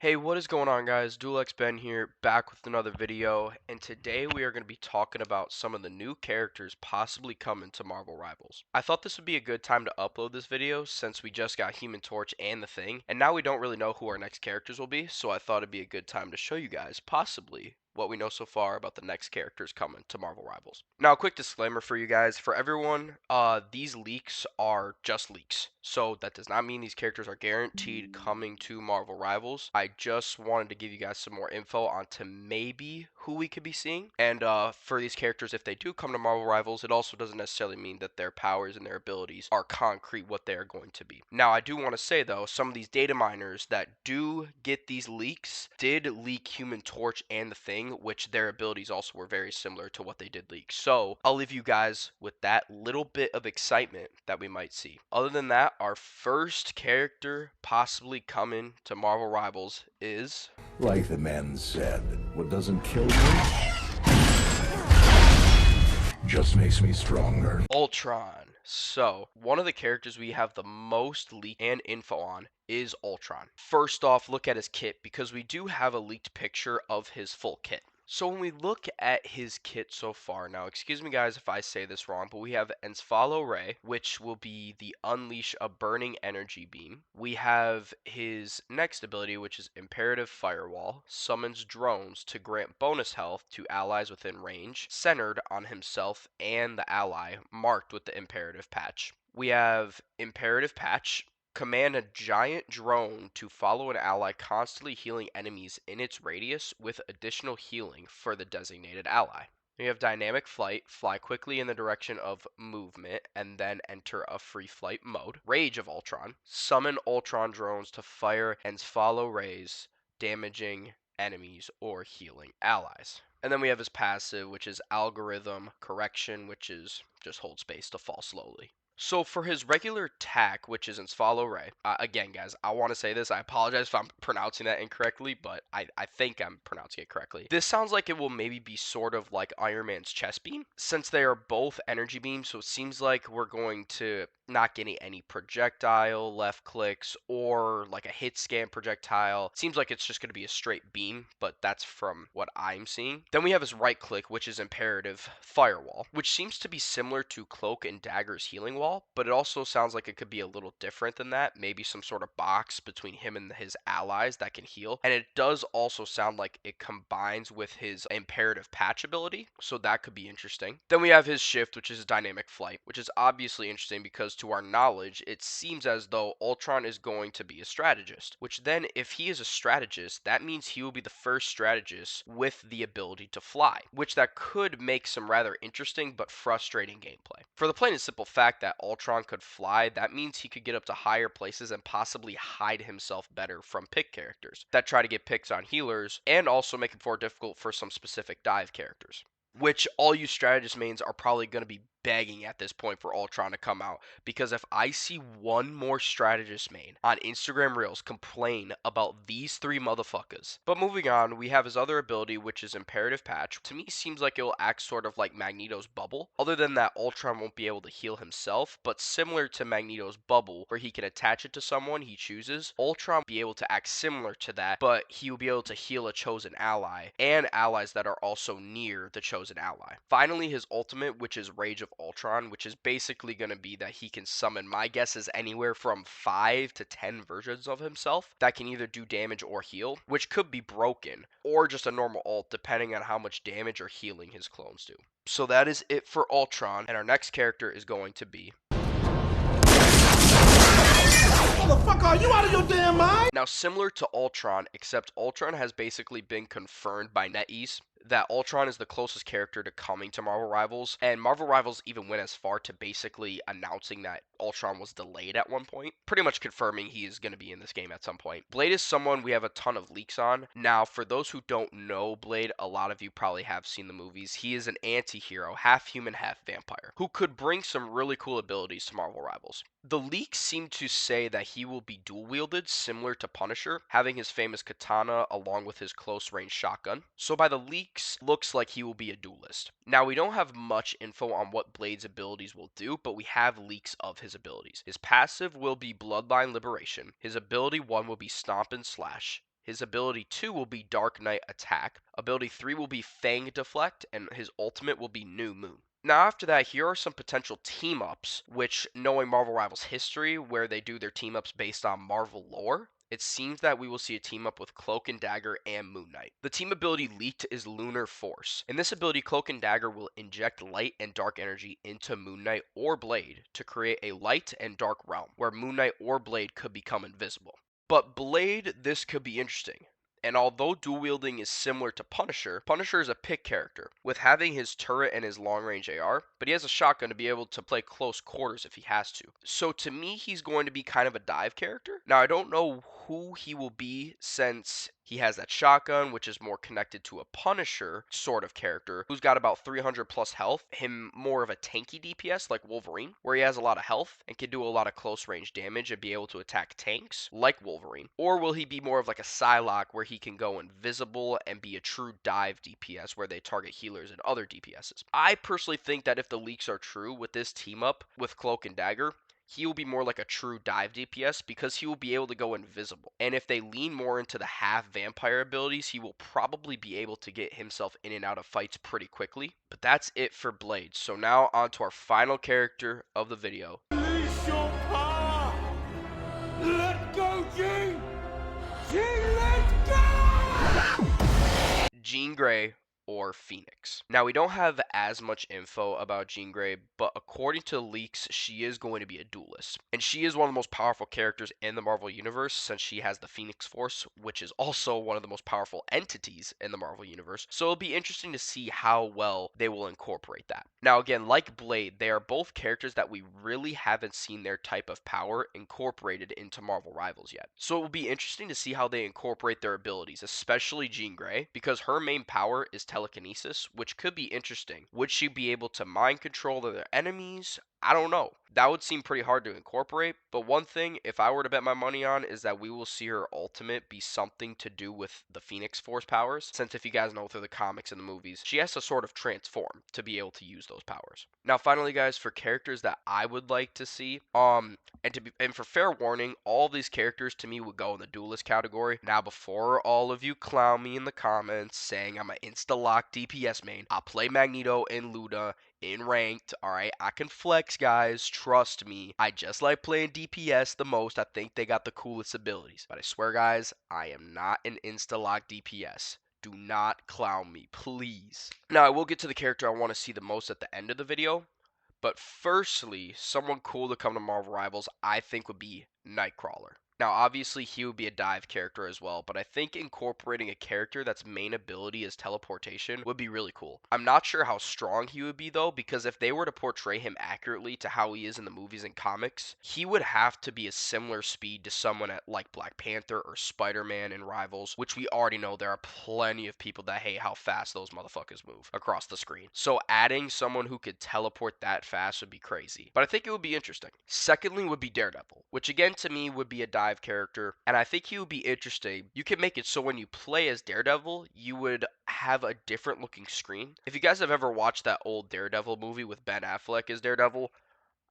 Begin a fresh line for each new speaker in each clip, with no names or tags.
Hey, what is going on, guys? Dulex Ben here, back with another video, and today we are going to be talking about some of the new characters possibly coming to Marvel Rivals. I thought this would be a good time to upload this video since we just got Human Torch and the Thing, and now we don't really know who our next characters will be, so I thought it'd be a good time to show you guys, possibly, what we know so far about the next characters coming to Marvel Rivals. Now, a quick disclaimer for you guys, for everyone, these leaks are just leaks. So that does not mean these characters are guaranteed coming to Marvel Rivals. I just wanted to give you guys some more info onto maybe who we could be seeing. And for these characters, if they do come to Marvel Rivals, it also doesn't necessarily mean that their powers and their abilities are concrete what they are going to be. Now, I do want to say, though, some of these data miners that do get these leaks did leak Human Torch and the Thing, which their abilities also were very similar to what they did leak. So I'll leave you guys with that little bit of excitement that we might see. Other than that, our first character possibly coming to Marvel Rivals is...
Like the man said, what doesn't kill me just makes me stronger.
Ultron. So, one of the characters we have the most leak and info on is Ultron. First off, look at his kit because we do have a leaked picture of his full kit. So when we look at his kit so far, now excuse me guys if I say this wrong, but we have Ensfalo Ray, which will be the Unleash a Burning Energy Beam. We have his next ability, which is Imperative Firewall, summons drones to grant bonus health to allies within range, centered on himself and the ally, marked with the Imperative patch. We have Imperative Patch, command a giant drone to follow an ally, constantly healing enemies in its radius with additional healing for the designated ally. You have Dynamic Flight, fly quickly in the direction of movement and then enter a free flight mode. Rage of Ultron, summon Ultron drones to fire and follow rays, damaging enemies or healing allies. And then we have his passive, which is Algorithm Correction, which is just hold space to fall slowly. So for his regular attack, which is in Follow Ray, again, guys, I want to say this. I apologize if I'm pronouncing that incorrectly, but I think I'm pronouncing it correctly. This sounds like it will maybe be sort of like Iron Man's chest beam, since they are both energy beams. So it seems like we're going to not get any projectile left clicks or like a hit scan projectile. Seems like it's just going to be a straight beam, but that's from what I'm seeing. Then we have his right click, which is Imperative Firewall, which seems to be similar to Cloak and Dagger's healing wall, but it also sounds like it could be a little different than that. Maybe some sort of box between him and his allies that can heal. And it does also sound like it combines with his Imperative Patch ability, so that could be interesting. Then we have his shift, which is Dynamic Flight, which is obviously interesting because to our knowledge, it seems as though Ultron is going to be a strategist, which then if he is a strategist, that means he will be the first strategist with the ability to fly, which that could make some rather interesting but frustrating gameplay. For the plain and simple fact that Ultron could fly, that means he could get up to higher places and possibly hide himself better from pick characters that try to get picks on healers, and also make it more difficult for some specific dive characters, which all you strategist mains are probably going to be begging at this point for Ultron to come out, because if I see one more strategist main on Instagram Reels complain about these three motherfuckers. But moving on, we have his other ability, which is Imperative Patch. To me, seems like it will act sort of like Magneto's bubble. Other than that, Ultron won't be able to heal himself, but similar to Magneto's bubble, where he can attach it to someone he chooses, Ultron will be able to act similar to that, but he will be able to heal a chosen ally and allies that are also near the chosen ally. Finally, his ultimate, which is Rage of Ultron, which is basically going to be that he can summon, my guess is anywhere from 5 to 10 versions of himself that can either do damage or heal, which could be broken, or just a normal ult depending on how much damage or healing his clones do. So that is it for Ultron, and our next character is going to be...
Motherfucker, are you out of your damn mind?
Now, similar to Ultron, except Ultron has basically been confirmed by NetEase that Ultron is the closest character to coming to Marvel Rivals, and Marvel Rivals even went as far to basically announcing that Ultron was delayed at one point, pretty much confirming he is going to be in this game at some point. Blade is someone we have a ton of leaks on. Now, for those who don't know Blade, a lot of you probably have seen the movies. He is an anti-hero, half human, half vampire, who could bring some really cool abilities to Marvel Rivals. The leaks seem to say that he will be dual-wielded, similar to Punisher, having his famous katana along with his close-range shotgun. So by the leaks, looks like he will be a duelist. Now, we don't have much info on what Blade's abilities will do, but we have leaks of his abilities. His passive will be Bloodline Liberation. His ability 1 will be Stomp and Slash. His ability 2 will be Dark Knight Attack. Ability 3 will be Fang Deflect, and his ultimate will be New Moon. Now, after that, here are some potential team ups, which, knowing Marvel Rivals history, where they do their team ups based on Marvel lore, it seems that we will see a team up with Cloak and Dagger and Moon Knight. The team ability leaked is Lunar Force. In this ability, Cloak and Dagger will inject light and dark energy into Moon Knight or Blade to create a light and dark realm, where Moon Knight or Blade could become invisible. But Blade, this could be interesting. And although dual wielding is similar to Punisher, Punisher is a pick character, with having his turret and his long range AR, but he has a shotgun to be able to play close quarters if he has to. So to me, he's going to be kind of a dive character. Now, I don't know who he will be since he has that shotgun, which is more connected to a Punisher sort of character who's got about 300 plus health, him more of a tanky DPS like Wolverine, where he has a lot of health and can do a lot of close range damage and be able to attack tanks like Wolverine. Or will he be more of like a Psylocke where he can go invisible and be a true dive DPS where they target healers and other DPSs? I personally think that if the leaks are true with this team up with Cloak and Dagger, he will be more like a true dive DPS because he will be able to go invisible. And if they lean more into the half vampire abilities, he will probably be able to get himself in and out of fights pretty quickly. But that's it for Blade. So now on to our final character of the video.
Release your power! Let go, Jean! Jean, let go!
Jean Grey or Phoenix. Now, we don't have as much info about Jean Grey, but according to leaks, she is going to be a duelist. And she is one of the most powerful characters in the Marvel Universe since she has the Phoenix Force, which is also one of the most powerful entities in the Marvel Universe. So it'll be interesting to see how well they will incorporate that. Now, again, like Blade, they are both characters that we really haven't seen their type of power incorporated into Marvel Rivals yet. So it will be interesting to see how they incorporate their abilities, especially Jean Grey, because her main power is telekinesis, which could be interesting. Would she be able to mind control their enemies? I don't know. That would seem pretty hard to incorporate, but one thing, if I were to bet my money on, is that we will see her ultimate be something to do with the Phoenix Force powers, since if you guys know through the comics and the movies, she has to sort of transform to be able to use those powers. Now, finally, guys, for characters that I would like to see, and for fair warning, all of these characters to me would go in the duelist category. Now, before all of you clown me in the comments saying I'm an insta-lock DPS main, I'll play Magneto and Luda in ranked, alright? I can flex, guys. Trust me. I just like playing DPS the most. I think they got the coolest abilities. But I swear, guys, I am not an insta-lock DPS. Do not clown me, please. Now, I will get to the character I want to see the most at the end of the video. But firstly, someone cool to come to Marvel Rivals, I think, would be Nightcrawler. Now, obviously, he would be a dive character as well, but I think incorporating a character that's main ability is teleportation would be really cool. I'm not sure how strong he would be, though, because if they were to portray him accurately to how he is in the movies and comics, he would have to be a similar speed to someone at like Black Panther or Spider-Man in Rivals, which we already know there are plenty of people that hate how fast those motherfuckers move across the screen. So adding someone who could teleport that fast would be crazy, but I think it would be interesting. Secondly would be Daredevil, which again to me would be a dive character, and I think he would be interesting. You can make it so when you play as Daredevil, you would have a different looking screen. If you guys have ever watched that old Daredevil movie with Ben Affleck as Daredevil,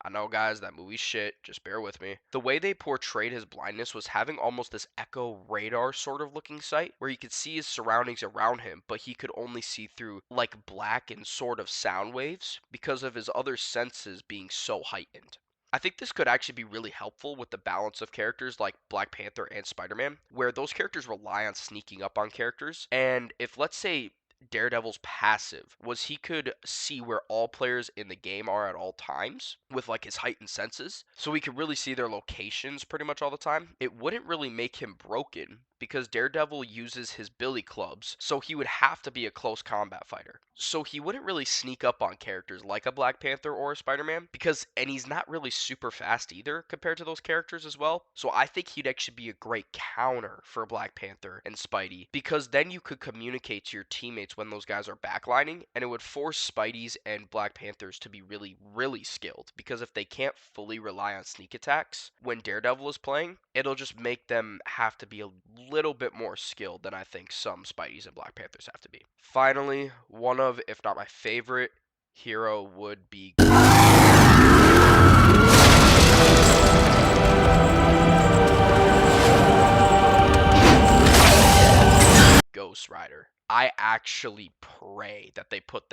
I know, guys, that movie's shit. Just bear with me. The way they portrayed his blindness was having almost this echo radar sort of looking sight where he could see his surroundings around him, but he could only see through like black and sort of sound waves because of his other senses being so heightened. I think this could actually be really helpful with the balance of characters like Black Panther and Spider-Man, where those characters rely on sneaking up on characters. And if, let's say, Daredevil's passive was he could see where all players in the game are at all times with like his heightened senses, so he could really see their locations pretty much all the time. It wouldn't really make him broken because Daredevil uses his billy clubs, so he would have to be a close combat fighter. So he wouldn't really sneak up on characters like a Black Panther or a Spider-Man and he's not really super fast either compared to those characters as well. So I think he'd actually be a great counter for Black Panther and Spidey because then you could communicate to your teammates when those guys are backlining, and it would force Spideys and Black Panthers to be really, really skilled because if they can't fully rely on sneak attacks when Daredevil is playing, it'll just make them have to be a little bit more skilled than I think some Spideys and Black Panthers have to be. Finally, one of, if not my favorite hero would be Ghost Rider. I actually pray that they put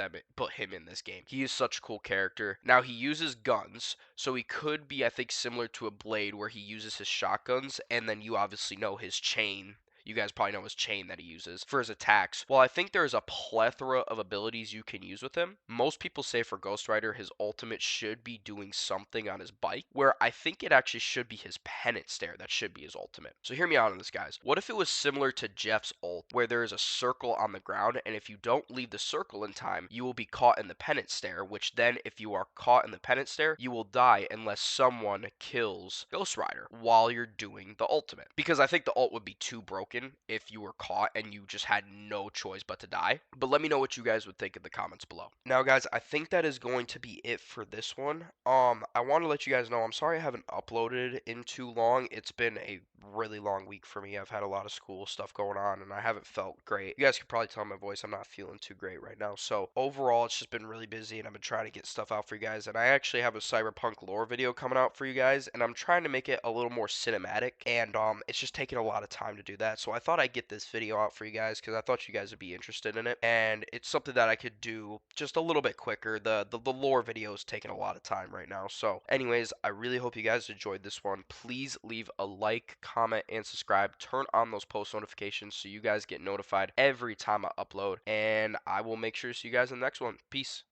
him in this game. He is such a cool character. Now he uses guns, so he could be, I think, similar to a Blade where he uses his shotguns, and then you obviously know his chain. You guys probably know his chain that he uses for his attacks. Well, I think there's a plethora of abilities you can use with him. Most people say for Ghost Rider, his ultimate should be doing something on his bike, where I think it actually should be his penance stare that should be his ultimate. So hear me out on this, guys. What if it was similar to Jeff's ult, where there is a circle on the ground, and if you don't leave the circle in time, you will be caught in the penance stare, which then, if you are caught in the penance stare, you will die unless someone kills Ghost Rider while you're doing the ultimate. Because I think the ult would be too broken if you were caught and you just had no choice but to die. But let me know what you guys would think in the comments below. Now, guys, I think that is going to be it for this one. I want to let you guys know, I'm sorry I haven't uploaded in too long. It's been a really long week for me. I've had a lot of school stuff going on and I haven't felt great. You guys can probably tell my voice I'm not feeling too great right now. So overall, it's just been really busy and I've been trying to get stuff out for you guys. And I actually have a Cyberpunk lore video coming out for you guys, and I'm trying to make it a little more cinematic, and it's just taking a lot of time to do that. So I thought I'd get this video out for you guys because I thought you guys would be interested in it, and it's something that I could do just a little bit quicker. The lore video is taking a lot of time right now. So anyways, I really hope you guys enjoyed this one. Please leave a like, comment, and subscribe. Turn on those post notifications so you guys get notified every time I upload, and I will make sure to see you guys in the next one. Peace.